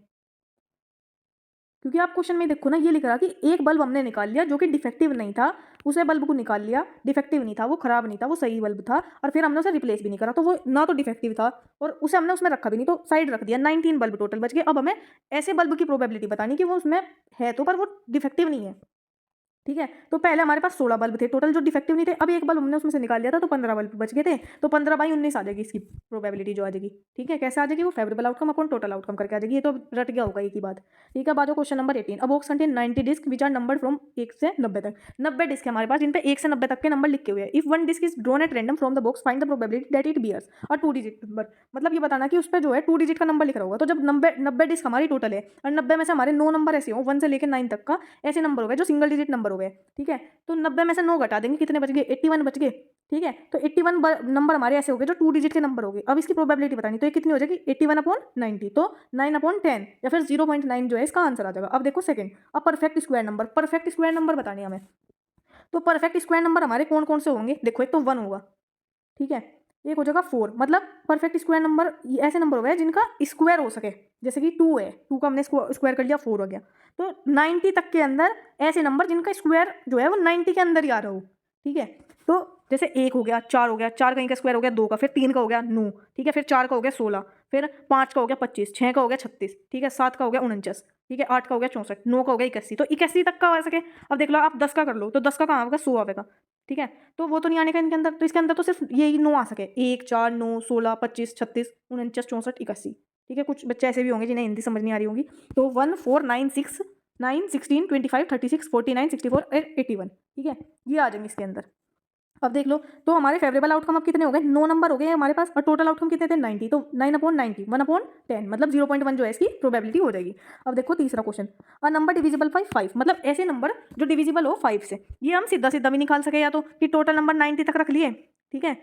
Speaker 1: क्योंकि आप क्वेश्चन में देखो ना, ये लिख रहा कि एक बल्ब हमने निकाल लिया जो कि डिफेक्टिव नहीं था, उसे बल्ब को निकाल लिया, डिफेक्टिव नहीं था, वो खराब नहीं था, वो सही बल्ब था, और फिर हमने उसे रिप्लेस भी नहीं करा, तो वो ना तो डिफेक्टिव था और उसे हमने उसमें रखा भी नहीं, तो साइड रख दिया। 19 बल्ब टोटल बच गए। अब हमें ऐसे बल्ब की प्रोबेबिलिटी बतानी कि वो उसमें है तो पर वो डिफेक्टिव नहीं है, ठीक है। तो पहले हमारे पास 16 बल्ब थे टोटल जो डिफेक्टिव नहीं थे, अब एक बल्ब हमने उसमें से निकाल लिया था तो 15 बल्ब बच गए थे, तो 15/19 आ जाएगी इसकी प्रोबेबिलिटी जो आ जाएगी, ठीक है। कैसे आ जाएगी, वो favourable outcome upon total outcome करके आ जाएगी। ये तो रट गया होगा एक ही बात, ठीक है। बाजो question number 18, a box contain 90 disc which are numbered from 1 से 90 तक। 90 डिस्क है हमारे पास जिन पे 1 से 90 तक के नंबर लिखे हुए हैं। If one disc is drawn at random from the box, find the probability that it bears a 2 digit number. मतलब ये बताना कि उस पर जो है 2 डिजिट का नंबर लिख रहा होगा। तो जब 90 डिस्क हमारी टोटल है और 90 में से हमारे 9 नंबर ऐसे हो 1 से लेकर 9 तक का, ऐसे नंबर हो गए जो सिंगल डिजिट नंबर हो गए, ठीक है। तो 90 में से 9 घटा देंगे, कितने बच गए 81 बच गए, ठीक है। तो 81 नंबर हमारे ऐसे हो गए जो 2 डिजिट के नंबर हो गए। अब इसकी प्रोबेबिलिटी बतानी, तो ये कितनी हो जाएगी 81/90, तो 9/10 या फिर 0.9 जो है इसका आंसर आ जाएगा। अब देखो सेकंड, अब perfect square number, perfect square number बताने हमें। तो परफेक्ट स्क्वायर नंबर हमारे कौन कौन से होंगे, देखो एक तो 1 होगा, ठीक है, एक हो जाएगा 4, मतलब परफेक्ट स्क्वायर नंबर ऐसे नंबर हो गए जिनका स्क्वायर हो सके, जैसे कि 2 है, 2 का हमने स्क्वायर कर लिया 4 हो गया। तो 90 तक के अंदर ऐसे नंबर जिनका स्क्वायर जो है वो 90 के अंदर ही आ रहा हो, ठीक है। तो जैसे 1 हो गया, 4 हो गया, 4 कहीं का स्क्वायर हो गया 2 का, फिर 3 का हो गया 9, ठीक है, फिर 4 का हो गया 16, फिर 5 का हो गया 25, 6 का हो गया 36, ठीक है, 7 का हो गया 49, ठीक है, 8 का हो गया 64, 9 का हो गया 81, तो 81 तक का आ सके। अब देख लो आप 10 का कर लो, तो 10 का कहाँ आएगा 100 आएगा, ठीक है। तो वो तो नहीं आने का इनके अंदर, तो इसके अंदर तो सिर्फ यही 9 आ सके, 1, 4, 9, 16, 25, 36, 49, 64, 81, ठीक है। कुछ बच्चे ऐसे भी होंगे जिन्हें हिंदी समझ नहीं आ रही होंगी। तो 1, 4, 9, 6, 9, 16, 25, 36, 49, 64 और 81, ठीक है, ये आ जाएंगे इसके अंदर। अब देख लो, तो हमारे फेवरेबल आउटकम अब कितने हो गए 9 नंबर हो गए हमारे पास, और टोटल आउटकम कितने थे 90, तो 9/90 1/10, मतलब 0.1 जो है इसकी प्रोबेबिलिटी हो जाएगी। अब देखो तीसरा question, a number divisible by 5, मतलब ऐसे नंबर जो डिविजिबल हो 5 से। ये हम सीधा सीधा भी निकाल सके, या तो कि टोटल नंबर 90 तक रख लिए, ठीक है,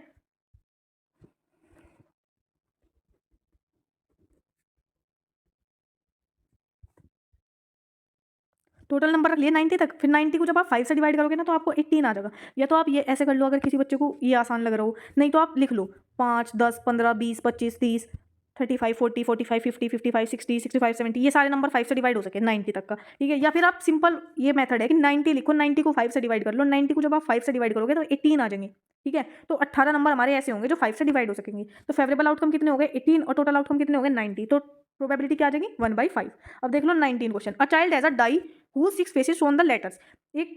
Speaker 1: टोटल नंबर रख लिए 90 तक, फिर 90 को जब आप 5 से डिवाइड करोगे ना तो आपको 18 आ जाएगा। या तो आप ये ऐसे कर लो, अगर किसी बच्चे को ये आसान लग रहा हो, नहीं तो आप लिख लो 5, 10, 15, 20, 25, 30, 35, 40, 45, 50, 55, 60, 65, 70, ये सारे नंबर 5 से डिवाइड हो सके 90 तक का, ठीक है। या फिर आप सिंपल ये मेथड है कि 90 लिखो, 90 को 5 से डिवाइड कर लो, 90 को जब आप 5 से डिवाइड करोगे तो 18 आ जाएंगे, ठीक है। तो 18 नंबर हमारे ऐसे होंगे जो 5 से डिवाइड हो सकेंगे। तो फेवरेबल आउटकम कितने हो गए 18 और टोटल आउटकम कितने हो गए 90, तो प्रोबेबिलिटी क्या आ जाएगी 1/5। अब देख लो 19 question, a child has a die who 6 faces shown the letters. एक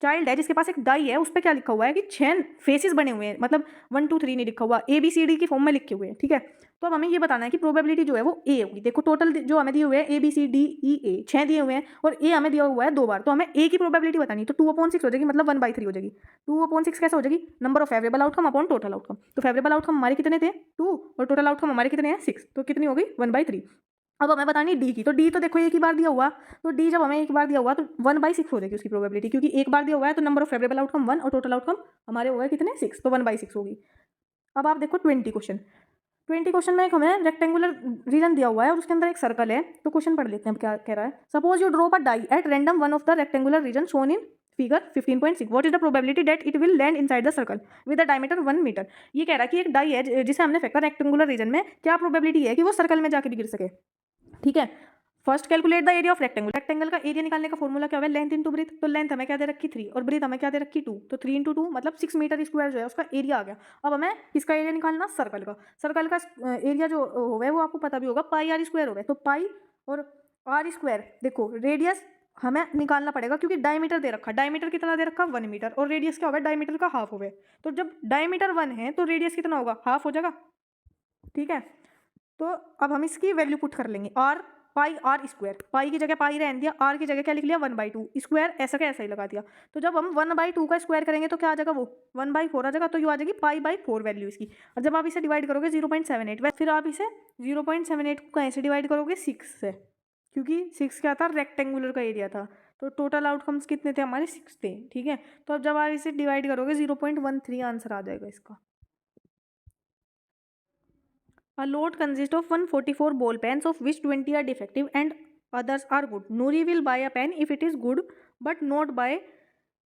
Speaker 1: चाइल्ड है जिसके पास एक डाई है, उस पर क्या लिखा हुआ है कि 6 फेसेस बने हुए हैं, मतलब 1, 2, 3 नहीं लिखा हुआ, ABCD की फॉर्म में लिखे हुए हैं, ठीक है। तो अब हमें ये बताना है कि प्रोबेबिलिटी जो है वो ए होगी। देखो टोटल जो हमें दिए हुए हैं ABCDEA 6 दिए हुए हैं और ए हमें दिया हुआ है 2 बार, तो हमें ए की प्रोबेबिलिटी बतानी, तो 2/6 हो जाएगी, मतलब 1/3 हो जाएगी। 2/6 कैसे हो जाएगी, number of favourable outcome upon total outcome. तो फेवरेबल आउटकम हमारे कितने थे 2 और टोटल आउटकम हमारे कितने हैं 6, तो कितनी हो गई 1/3। अब हमें बतानी डी की, तो डी तो देखो एक ही बार दिया हुआ, तो डी जब हमें एक बार दिया हुआ तो 1/6 हो जाएगी उसकी प्रोबेबिलिटी, क्योंकि एक बार दिया हुआ है तो नंबर ऑफ फेवरेबल आउटकम 1 और टोटल आउटकम हमारे हो गए कितने 6, तो 1/6 होगी। अब आप देखो 20 क्वेश्चन, 20 क्वेश्चन में एक हमें रेक्टेंगुलर रीजन दिया हुआ है और उसके अंदर एक सर्कल है, तो क्वेश्चन पढ़ लेते हैं क्या कह रहा है। Suppose you drop a die at random one of the rectangular region shown in figure 15.6, what is the probability that it will land inside the circle with the diameter 1 metre. ये कह रहा है कि एक डाई है जिसे हमने फेंका रेक्टेंगुलर रीजन में, क्या प्रोबेबिलिटी है कि वो सर्कल में जाके भी गिर सके, ठीक है। First calculate the area of rectangle. Rectangle का एरिया निकालने का फॉर्मूला क्या होगा, लेंथ इंटू ब्रीथ। तो लेंथ हमें क्या दे रखी 3 और ब्रीथ हमें क्या दे रखी 2, तो 3 × 2 मतलब 6 मीटर स्क्वायर जो है उसका एरिया आ गया। अब हमें किसका एरिया निकालना, सर्कल का। सर्कल का एरिया जो होगा वो आपको पता भी होगा, पाई आर स्क्वायर होगा। तो पाई और आर स्क्वायर, देखो रेडियस हमें निकालना पड़ेगा क्योंकि डायमीटर दे रखा, डायमीटर कितना दे रखा 1 मीटर, और रेडियस क्या होगा डायमीटर का हाफ होगा। तो जब डायमीटर 1 है तो रेडियस कितना होगा, हाफ हो जाएगा। ठीक है, तो अब हम इसकी वैल्यू पुट कर लेंगे, आर पाई आर स्क्वायर, पाई की जगह पाई रहने दिया, आर की जगह क्या लिख लिया 1/2, स्क्वायर ऐसा का ऐसा ही लगा दिया। तो जब हम 1/2 का स्क्वायर करेंगे तो क्या आ जाएगा, वो 1/4 आ जाएगा। तो ये आ जाएगी पाई/4 वैल्यू इसकी। और जब आप इसे डिवाइड करोगे 0.78, फिर आप इसे 0.78 को कैसे डिवाइड करोगे, 6 से, क्योंकि 6 क्या था, रेक्टेंगुलर का एरिया था। तो टोटल आउटकम्स कितने थे हमारे, 6 थे। ठीक है, तो अब जब आप इसे डिवाइड करोगे 0.13 आंसर आ जाएगा इसका। A load consists of 144 ball pens, of which 20 are defective and others are good. Nuri will buy a pen if it is good, but not buy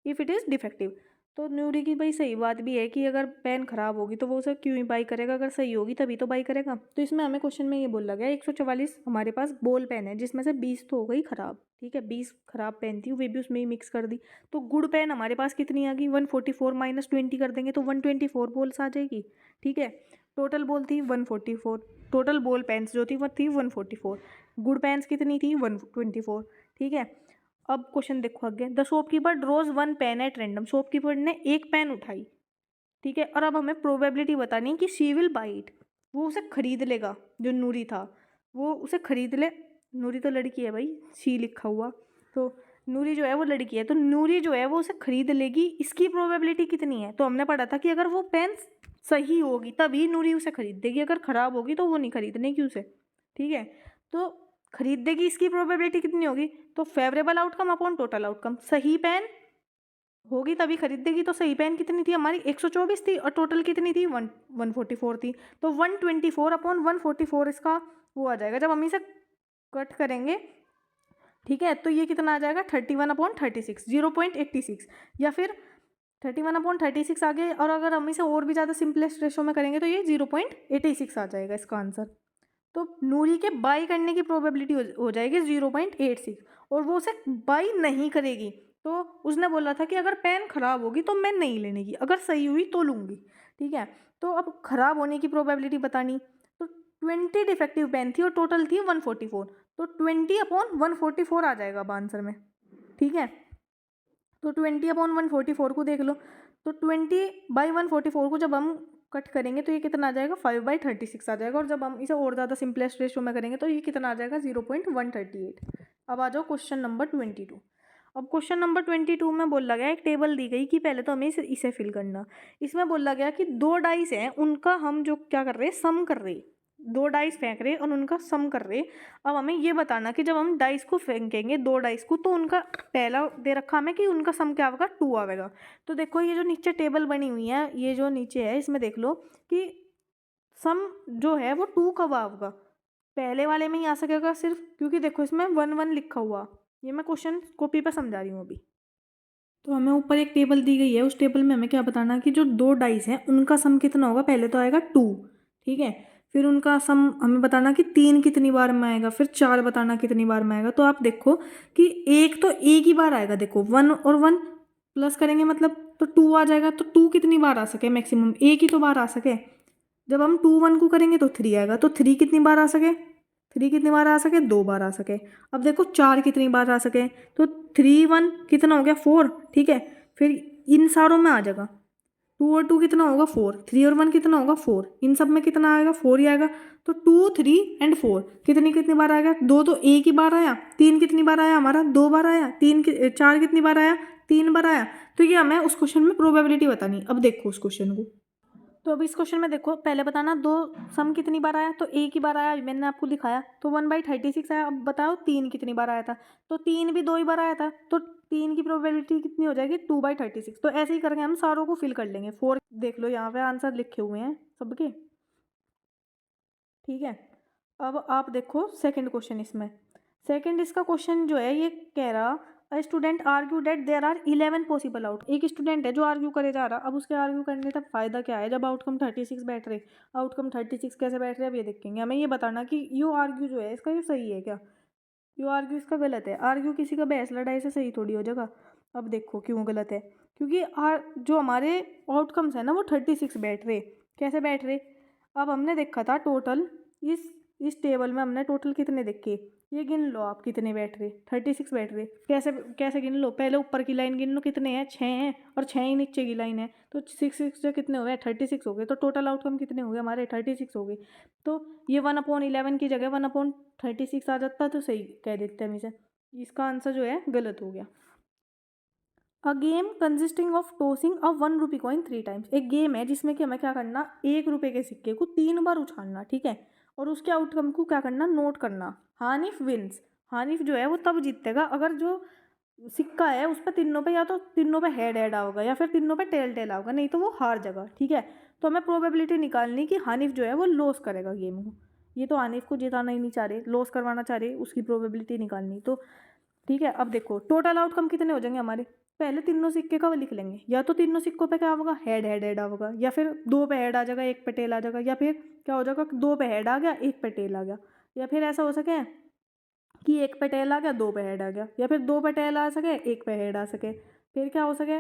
Speaker 1: if it is defective. तो नूरी की भाई सही बात भी है कि अगर पेन खराब होगी तो वो उसे क्यों ही बाई करेगा, अगर सही होगी तभी तो बाई करेगा। तो इसमें हमें क्वेश्चन में ये बोला गया 144 हमारे पास बॉल पेन है जिसमें से 20 तो हो गई खराब। ठीक है, 20 खराब पेन थी, वे भी उसमें ही मिक्स कर दी। तो गुड पेन हमारे पास कितनी आ गई, 144 माइनस 20 कर देंगे तो 124 बॉल्स आ जाएगी। ठीक है, टोटल बॉल थी 144, टोटल बॉल पेन्स जो थी वो थी 144, गुड पेन्स कितनी थी 124। ठीक है, अब क्वेश्चन देखो आगे, the shopkeeper draws 1 pen at random. Shopkeeper ने एक पेन उठाई। ठीक है, और अब हमें प्रोबेबिलिटी बतानी है कि शी विल बाई इट, वो उसे खरीद लेगा। जो नूरी था वो उसे खरीद ले, नूरी तो लड़की है भाई, शी लिखा हुआ, तो नूरी जो है वो लड़की है, तो नूरी जो है वो उसे खरीद लेगी। इसकी प्रोबेबिलिटी कितनी है, तो हमने पढ़ा था कि अगर वो पेन सही होगी तभी नूरी उसे खरीद देगी, अगर ख़राब होगी तो वो नहीं खरीदने की उसे। ठीक है, तो खरीद देगी, इसकी प्रोबेबिलिटी कितनी होगी, तो favourable outcome upon total outcome. सही पेन होगी तभी खरीद देगी, तो सही पेन कितनी थी हमारी 124 थी, और टोटल कितनी थी 144 थी। तो 124 अपॉन 144 इसका वो आ जाएगा जब हम इसे कट करेंगे। ठीक है, तो ये कितना आ जाएगा 31/36, 0.86, या फिर 31/36 आ गए। और अगर हम इसे और भी ज़्यादा सिंपलेस्ट रेशो में करेंगे तो ये 0.86 आ जाएगा इसका आंसर। तो नूरी के बाई करने की प्रोबेबिलिटी हो जाएगी 0.86, और वो उसे बाई नहीं करेगी। तो उसने बोला था कि अगर पेन खराब होगी तो मैं नहीं लेने की, अगर सही हुई तो लूँगी। ठीक है, तो अब खराब होने की प्रोबेबिलिटी बतानी, तो 20 डिफेक्टिव पेन थी और टोटल थी 144, तो 20/144 आ जाएगा अब आंसर में। ठीक है, तो 20/144 को देख लो, तो 20/144 को जब हम कट करेंगे तो ये कितना आ जाएगा 5/36 आ जाएगा, और जब हम इसे और ज़्यादा सिंपलेस्ट रेशो में करेंगे तो ये कितना आ जाएगा 0.138। अब आ जाओ क्वेश्चन नंबर 22। अब क्वेश्चन नंबर 22 में बोला गया, एक टेबल दी गई कि पहले तो हमें इसे फिल करना। इसमें बोला गया कि 2 डाइस हैं, उनका हम जो क्या कर रहे हैं, सम कर रहे हैं। 2 डाइस फेंक रहे और उनका सम कर रहे। अब हमें ये बताना कि जब हम डाइस को फेंकेंगे 2 डाइस को, तो उनका पहला दे रखा हमें कि उनका सम क्या आएगा 2 आएगा। तो देखो ये जो नीचे टेबल बनी हुई है, ये जो नीचे है इसमें देख लो कि सम जो है वो 2 कब आएगा, पहले वाले में ही आ सकेगा सिर्फ, क्योंकि देखो इसमें 1 लिखा हुआ। ये मैं क्वेश्चन कॉपी पर समझा रही हूँ अभी। तो हमें ऊपर एक टेबल दी गई है, उस टेबल में हमें क्या बताना कि जो 2 डाइस हैं उनका सम कितना होगा, पहले तो आएगा 2। ठीक है, फिर उनका सम हमें बताना कि 3 कितनी बार में आएगा, फिर 4 बताना कितनी बार में आएगा। तो आप देखो कि एक तो एक ही बार आएगा, देखो 1 और 1 प्लस करेंगे मतलब तो 2 आ जाएगा। तो 2 कितनी बार आ सके, मैक्सिमम एक ही तो बार आ सके। जब हम 2 1 को करेंगे तो 3 आएगा, तो 3 कितनी बार आ सके, 3 कितनी बार आ सके, 2 बार आ सके। अब देखो 4 कितनी बार आ सके, तो 3 1 कितना हो गया 4। ठीक है, फिर इन सारों में आ जाएगा 2 और 2 कितना होगा 4, 3 और 1 कितना होगा 4, इन सब में कितना आएगा 4 ही आएगा। तो 2 3 एंड 4 कितनी कितनी बार आएगा, 2 तो एक ही बार आया, 3 कितनी बार आया हमारा 2 बार आया, 4 कितनी बार आया 3 बार आया। तो ये हमें उस क्वेश्चन में प्रोबेबिलिटी बतानी। अब देखो उस क्वेश्चन को, तो अभी इस क्वेश्चन में देखो पहले बताना 2 सम कितनी बार आया, तो एक ही बार आया, मैंने आपको दिखाया, तो 1/36 आया। अब बताओ 3 कितनी बार आया था, तो 3 भी 2 ही बार आया था, तो 3 की प्रोबेबिलिटी कितनी हो जाएगी 2/36। तो ऐसे ही करके हम सारों को फिल कर लेंगे। 4 देख लो यहाँ पे आंसर लिखे हुए हैं सबके। ठीक है, अब आप देखो सेकंड क्वेश्चन। इसमें सेकंड इसका क्वेश्चन जो है ये कह रहा, a student argue that there are 11 possible out. एक स्टूडेंट है जो आर्ग्यू करे जा रहा। अब उसके आर्ग्यू करने का फायदा क्या है, जब आउटकम 36 बैठ रहे। आउटकम 36 कैसे बैठ रहे अब ये देखेंगे। हमें ये बताना कि यो आर्ग्यू जो है इसका ये सही है क्या। यो आर्ग्यू इसका गलत है। आर्ग्यू किसी का बहस लड़ाई से सही थोड़ी हो जाएगा। अब देखो क्यों गलत है, क्योंकि जो हमारे आउटकम्स है ना वो 36 बैठ रहे। कैसे बैठ रहे? अब हमने देखा था टोटल, इस टेबल में हमने टोटल कितने देखे, ये गिन लो आप कितने बैठ रहे, 36 बैठ रहे। कैसे कैसे गिन लो? पहले ऊपर की लाइन गिन लो कितने हैं, 6 हैं, और 6 ही नीचे की लाइन है, तो 6 जो कितने हो गए, 36 हो गए। तो टोटल आउटकम कितने हो गए हमारे, 36 हो गए। तो ये 1/11 की जगह 1/36 आ जाता तो सही कह देते हम इसे। इसका आंसर जो है गलत हो गया। A game consisting of tossing a 1 rupee coin 3 times. एक गेम है जिसमें कि हमें क्या करना, 1 रुपये के सिक्के को 3 बार उछालना, ठीक है, और उसके आउटकम को क्या करना, नोट करना। हानिफ विंस, हानिफ जो है वो तब जीतेगा अगर जो सिक्का है उस पर तीनों पे, या तो तीनों पे हेड हेड आओगा या फिर तीनों पे टेल टेल आओगा, नहीं तो वो हार जाएगा, ठीक है। तो हमें प्रोबेबिलिटी निकालनी कि हानिफ जो है वो लॉस करेगा गेम को। ये तो हानिफ को जिताना ही नहीं चाह रहे, लॉस करवाना चाह रहे, उसकी प्रोबेबिलिटी निकालनी। तो ठीक है, अब देखो टोटल आउटकम कितने हो जाएंगे हमारे। पहले तीनों सिक्के का वो लिख लेंगे, या तो तीनों सिक्कों पे क्या होगा, हेड हेड हेड होगा, या फिर 2 पे हेड आ जाएगा 1 पे टेल आ जाएगा, या फिर क्या हो जाएगा 2 पे हेड आ गया 1 पे टेल आ गया, या फिर ऐसा हो सके कि 1 पे टेल आ गया 2 पे हेड आ गया, या फिर 2 पे टेल आ सके 1 पे हेड आ सके, फिर क्या हो सके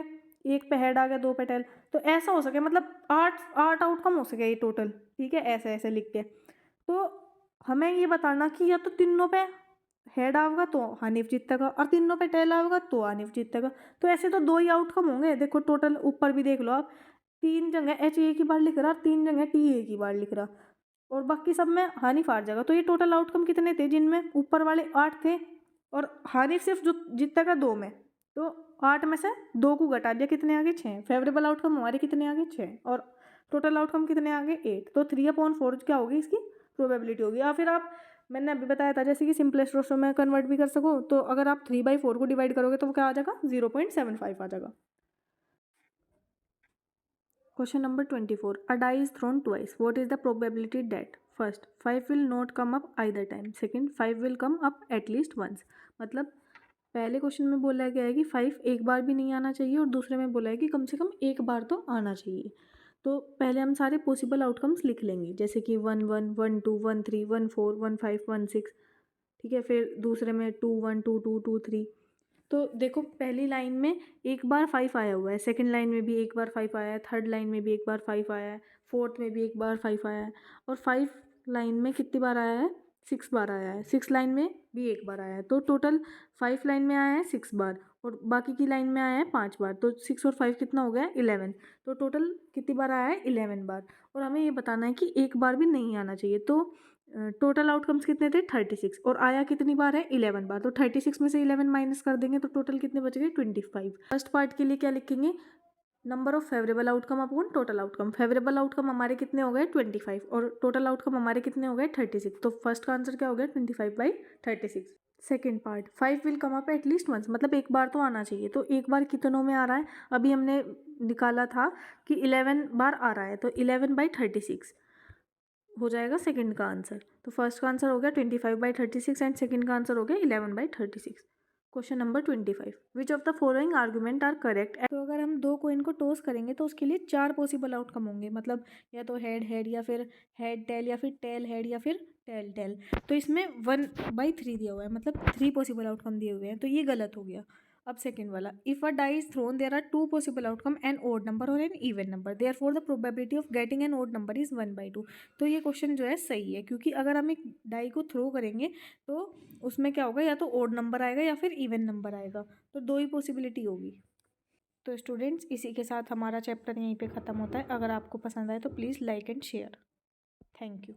Speaker 1: 1 पे हेड आ गया 2 पे टेल। तो ऐसा हो सके, मतलब 8 आउटकम हो सके ये टोटल, ठीक है, ऐसे ऐसे लिख के। तो हमें ये बताना कि या तो तीनों पे हेड आएगा तो हानिफ जीतेगा, और तीनों पे टेल आएगा तो हानिफ जीतेगा। तो ऐसे तो 2 ही आउटकम होंगे। देखो टोटल ऊपर भी देख लो आप, 3 जगह एच एक ही बार लिख रहा, 3 जगह टी एक ही बार लिख रहा, और बाकी सब में हानिफ हार जाएगा। तो ये टोटल आउटकम कितने थे, जिनमें ऊपर वाले 8 थे और हानिफ सिर्फ जो जीतेगा 2 में, तो 8 में से 2 को घटा दिया, कितने आ गए 6। फेवरेबल आउटकम हमारे कितने आ गए 6, और टोटल आउटकम कितने आ गए 8। तो 3/4 क्या होगी इसकी प्रोबेबिलिटी होगी। या फिर आप, मैंने अभी बताया था जैसे कि सिंपलेस्ट रेशो में कन्वर्ट भी कर सको, तो अगर आप 3/4 को डिवाइड करोगे तो वो क्या आ जाएगा, 0.75 आ जाएगा। Question number 24. A die is thrown twice. What is the probability that first 5 will not come up either time, second 5 will come up at least once। मतलब पहले क्वेश्चन में बोला गया है कि 5 एक बार भी नहीं आना चाहिए, और दूसरे में बोला है कि कम से कम एक बार तो आना चाहिए। तो पहले हम सारे पॉसिबल आउटकम्स लिख लेंगे, जैसे कि 1 1 1 2 1 3 1 4 1 5 1 6, ठीक है। फिर दूसरे में 2 1 2 2 2 3। तो देखो पहली लाइन में एक बार 5 आया हुआ है, सेकंड लाइन में भी एक बार 5 आया है, थर्ड लाइन में भी एक बार 5 आया है, फोर्थ में भी एक बार 5 आया है, और 5 लाइन में कितनी बार आया है, 6 बार आया है। 6 लाइन में भी एक बार आया है, तो टोटल 5 लाइन में आया है 6 बार, और बाकी की लाइन में आया है 5 बार। तो 6 और 5 कितना हो गया, 11। तो टोटल कितनी बार आया है, 11 बार। और हमें ये बताना है कि एक बार भी नहीं आना चाहिए। तो टोटल आउटकम्स कितने थे, 36, और आया कितनी बार है, 11 बार। तो 36 में से 11 माइनस कर देंगे तो टोटल कितने बच गए, 25। फर्स्ट पार्ट के लिए क्या लिखेंगे, number of favourable outcome upon total outcome. Favourable outcome हमारे कितने हो गए, 25, और टोटल आउटकम हमारे कितने हो गए, 36। तो फर्स्ट का आंसर क्या हो गया, 25/36। Second part, 5 will come up at least once, मतलब एक बार तो आना चाहिए। तो एक बार कितनों में आ रहा है, अभी हमने निकाला था कि 11 बार आ रहा है, तो 11/36 हो जाएगा सेकंड का आंसर। तो फर्स्ट का आंसर हो गया 25/36 एंड सेकंड का आंसर हो गया 11/36। Question number 25, which of the following argument are correct. तो अगर हम 2 कॉइन को टॉस करेंगे तो उसके लिए 4 पॉसिबल आउटकम होंगे, मतलब या तो हेड हेड, या फिर हेड टेल, या फिर टेल हेड, या फिर टेल टेल। तो इसमें 1/3 दिया हुआ है, मतलब 3 पॉसिबल आउटकम दिए हुए हैं, तो ये गलत हो गया। अब सेकेंड वाला, if a die is thrown there are 2 possible outcome, an odd number और an even number, therefore the probability of getting an odd number is 1/2। तो ये क्वेश्चन जो है सही है, क्योंकि अगर हम एक डाई को थ्रो करेंगे तो उसमें क्या होगा, या तो ओड नंबर आएगा या फिर इवन नंबर आएगा, तो 2 ही पॉसिबिलिटी होगी। तो स्टूडेंट्स इसी के साथ हमारा चैप्टर यहीं पे ख़त्म होता है। अगर आपको पसंद आए तो please like and share. Thank you.